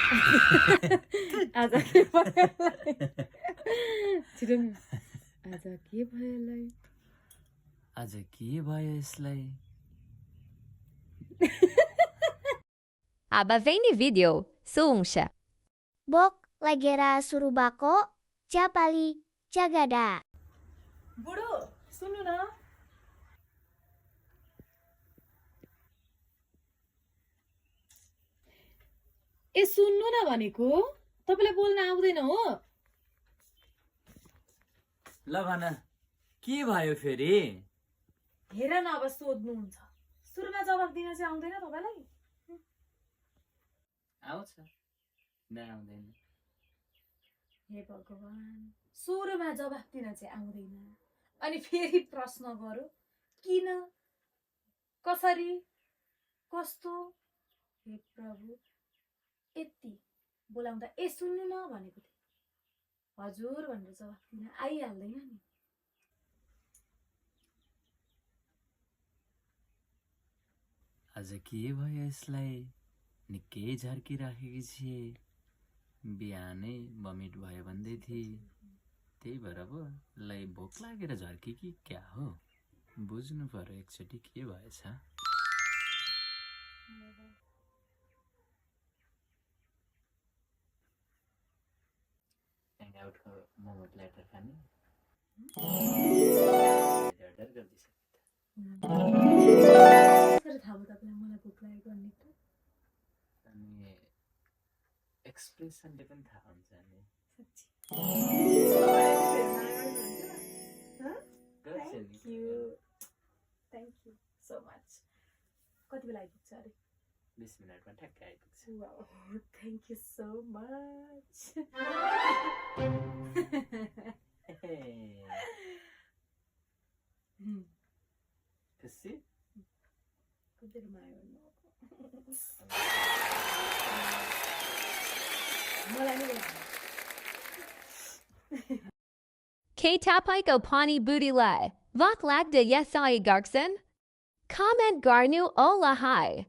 आज के भयो यसलाई छिटो न आज के भयो यसलाई आज के भयो यसलाई Aba vem no vídeo, Suunsha. Bok, lagera suruh bako, Japali, Jagada. बुढो सुन्नु न ए सुन्नु न भनेको तपाईलाई बोल्न आउँदैन हो ल भन के भयो फेरि हेर न अब सोध्नुहुन्छ सुरुमा जवाफ दिन चाहिँ आउँदैन तपाईलाई आउँछ किन आउँदैन हे भगवान सुरुमा जवाफ दिन चाहिँ आउँदैन अनि फेरि प्रश्न गरौ किन कसरी कस्तो हे प्रभु यति बोलाउँदा ए सुन्नु न भनेको थिए हजुर भनेर जवाफ दिन आइहाल्दैन नि आज के भयो यसलाई निकै झर्किराखेकी छिए बिहानै भमिट भयो भन्दै थिए त्यही भएर पो लाई भोक लागेर झर्की कि क्या हो बुझ्नु पर्यो एकचोटि के भएछ ह्याङआउटको मोमो प्लेटर खाने अर्डर गर्दैछ कसरी थाहा भयो तपाईँलाई मलाई भोक लागेको भन्ने त अनि एक्सप्रेसनले पनि थाहा हुन्छ नि थ्याङ्क यू सो मच कति बेला आइपुग्छ अरे 20 मिनटमा ठ्याक्कै आइपुग्छ थ्याङ्क यू सो मच खुसी कति रमायो मलाई नि K tapai ko pani booty lai. Vok lagda yesai garkson. Comment garnu o lahai.